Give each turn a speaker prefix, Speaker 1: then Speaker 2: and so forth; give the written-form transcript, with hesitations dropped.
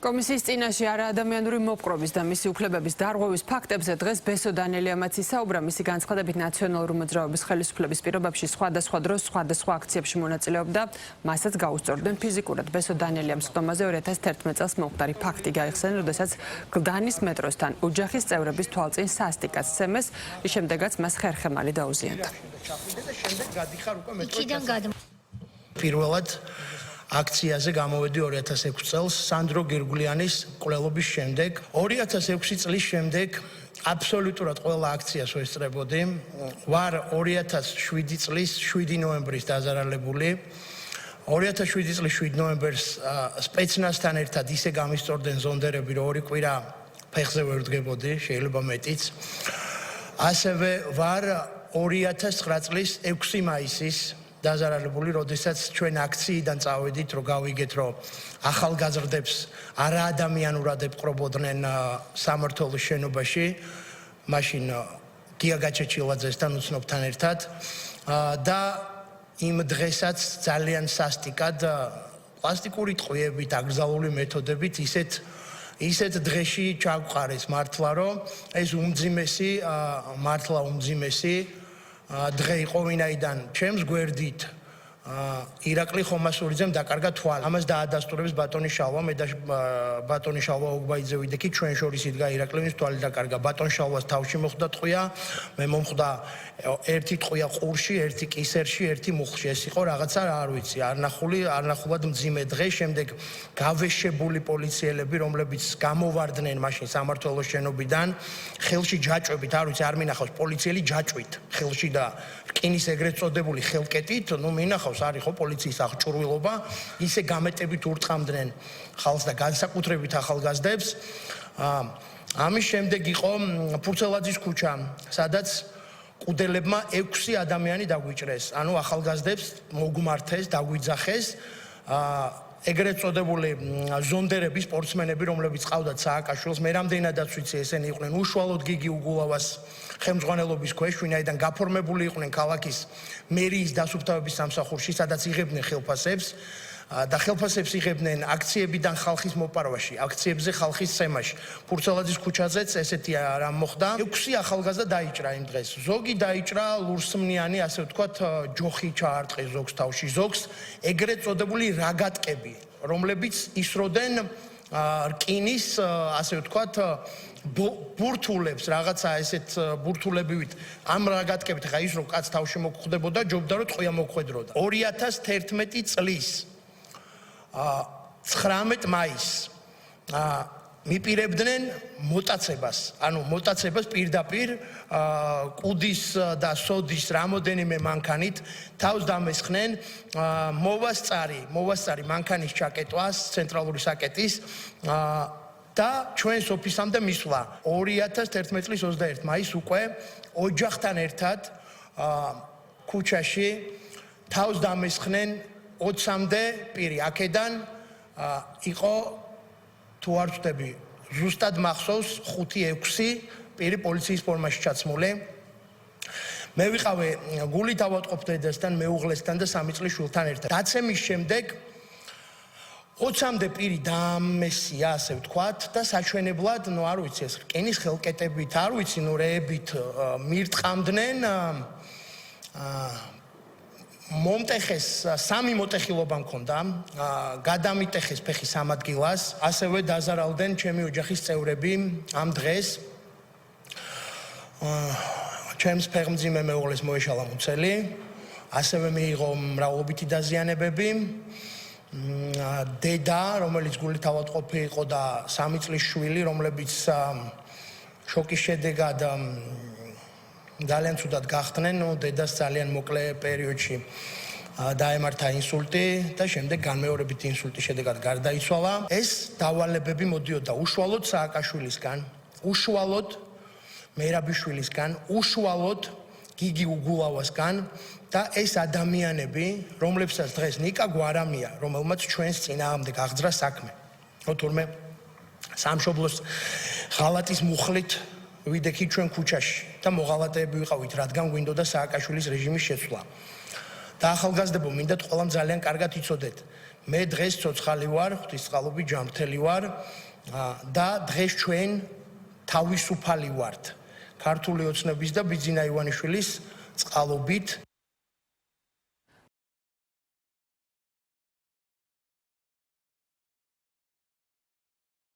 Speaker 1: კომისიის წინაშე არაადამიანური მოპყრობის და მისი უფლებების დარღვევის ფაქტებზე დღეს ბესო დანიელიამაც ისაუბრა. მისი განცხადებით ნაციონალური მოძრაობის ხელისუფლების პირობებში სხვადასხვა დროს სხვადასხვა აქციებში მონაწილეობდა, მასაც გაუსწორდნენ ფიზიკურად. ბესო დანიელიამს ხდომაზე 2011 წელს მომხდარი ფაქტი გაიხსენა, როდესაც გლდანის მეტროსთან ოჯახის წევრების თვალწინ სასტიკად სცემეს, რის შემდეგაც მას ხერხემალი დაუზიანდა.
Speaker 2: პირველად აქციაზე გამოვედი 2006 წელს სანდრო გირგულიანის კვლელობის შემდეგ. 2006 წლის შემდეგ აბსოლუტურად ყველა აქციას ვესწრებოდი. ვარ 2007 წლის 7 ნოემბრის დაზარალებული. 2007 წლის 7 ნოემბერს სპეცნაზთან ერთად ისე გამისწორდნენ ზონდერები, რომ ორი კვირა ფეხზე ვერ ვდგებოდი, შეიძლება მეტიც. ასევე ვარ 2009 წლის 6 მაისის დაზარალებული, როდესაც ჩვენ აქციიდან წავედით, რომ გავიგეთ, რომ ახალგაზრდებს არაადამიანურად ეპყრობოდნენ სამმართველოს შენობაში, მაშინ გია გაჩეჩილაძესთან უცნობთან ერთად და იმ დღესაც ძალიან სასტიკად პლასტიკური ტყვიებით, აკრძალული მეთოდებით ისეთ დღეში ჩაგვყარეს მართლა, რომ ეს მართლა უმძიმესი დღე იყო, ვინაიდან ჩემს გვერდით ირაკლი ხომასურიძემ დაკარგა თვალი. ამას დაადასტურებს ბატონი შალვა, მე და ბატონი შალვა ოგბაიძე ვიდექით, ჩვენ შორის იდგა ირაკლის თვალი დაკარგა. ბატონ შალვას თავში მოხვდა ტყვია, მე მომხვდა ერთი ტყვია ყურში, ერთი კისერში, ერთი მუხლში. ეს იყო რაღაცა არ ვიცი, არნახულად მძიმე დღე. შემდეგ გავეშებული პოლიციელები, რომლებიც გამოვარდნენ მაშინ სამმართველოს შენობიდან, ხელში ჯაჭვებით, არ ვიცი, არ მინახავს პოლიციელი ჯაჭვით, ხელში და რკინის ეგრეთ წოდებული ხელკეტით, მინახავს არის ხო პოლიციის აღჭურვილობა, ისე გამეტებით ურტყამდნენ ხალხს და განსაკუთრებით ახალგაზრდებს. ამის შემდეგ იყო ფურცელაძის ქუჩა, სადაც კუდელებმა 6 ადამიანი დაგვიჭრეს, ანუ ახალგაზრდებს მოგმართეს, დაგვიძახეს. ეგრეთ წოდებული ზონდერები, სპორტსმენები, რომლებიც ყავდათ სააკაშვილს, მე რამდენადაც ვიცი, ესენი იყვნენ უშუალოდ გიგი უგულავას ხელმძღვანელობის ქვეშ, ვინაიდან გაფორმებული იყვნენ ქალაქის მერიის დასუფთავების სამსახურში, სადაც იღებდნენ ხელფასებს და ხელფასებს იღებდნენ აქციებიდან ხალხის მოპარვაში, აქციებზე ხალხის სცემაში. ფურცელაძის ქუჩაზეც ესეთი რამ მოხდა. 6 ახალგაზრდა დაიჭრა იმ დღეს. ზოგი დაიჭრა ლურსმნიანი, ასე ვთქვათ, ჯოხი ჩაარტყეს ზოგს თავში, ზოგს ეგრეთ წოდებული რაგატკები, რომლებიც ისროდნენ რკინის, ასე ვთქვათ, ბურთულებს, რაღაცა ესეთ ბურთულებივით ამ რაგატკებით ხა ის რომ კაც თავში მოგხვდებოდა, ჯობდა რომ ტყვია მოხვედროდა. 2011 წლის 19 მაისს მიპირებდნენ მოტაცებას, ანუ მოტაცებას პირდაპირ კუდის და სოდის რამოდენიმე მანქანით თავს დამესხნენ მოვასწარი მანქანის ჩაკეტვას, ცენტრალური საკეტის და ჩვენს ოფისამდე მისვლა. 2011 წლის 21 მაისს უკვე ოჯახთან ერთად ქუჩაში თავს დამესხნენ 20-მდე პირი. აქედან იყო თუ არ ვწდები, ზუსტად მახსოვს 5-6 პირი პოლიციის ფორმაში ჩაცმული. მე ვიყავი გულით ავატყოფ დედასთან, მეუღლესთან და 3 წლის შვილთან ერთად. დაცემის შემდეგ 20-მდე პირი დამესია, ასე ვთქვათ, და საჩვენებლად, არ ვიცი, ეს რკინის ხელკეტებით, არ ვიცი, რეებით მირტყამდნენ. მომტეხეს 3 მოტეხილობა მქონდა, გადამიტეხეს ფეხი 3 ადგილას, ასევე დაზარალდნენ ჩემი ოჯახის წევრები ამ დღეს. ჩემს ფეხმძიმე მეუღლეს მოეშალა მუცელი, ასევე მიიღო მრავლობითი დაზიანებები. დედა, რომელიც გულით ავატყოფი იყო და 3 წლის შვილი, რომლებიც შოკის შედეგად ძალიან ცუდად გახდნენ, დედას ძალიან მოკლე პერიოდში დაემართა ინსულტი და შემდეგ განმეორებით ინსულტის შედეგად გარდაიცვალა. ეს დავალებები მოდიოდა უშუალოდ სააკაშვილისგან, უშუალოდ მერაბიშვილისგან, უშუალოდ გიგი უგულავასგან და ეს ადამიანები, რომლებსაც დღეს ნიკა გვარამია, რომელმაც ჩვენს წინააღმდეგ აღძრა საქმე. თურმე სამშობლოს ღალატის მუხლით ვიდექით ჩვენ ქუჩაში და მოღალატეები ვიყავით, რადგან გვინდოდა სააკაშვილის რეჟიმის შეცვლა. და ახალგაზრდებო, მინდათ ყველამ ძალიან კარგად იცოდეთ. მე დღეს ცოცხალი ვარ, ღვთისწყალობით ჯანმრთელი ვარ და დღეს ჩვენ თავისუფალი ვართ. ქართული ოცნების და ბიძინა ივანიშვილის წყალობით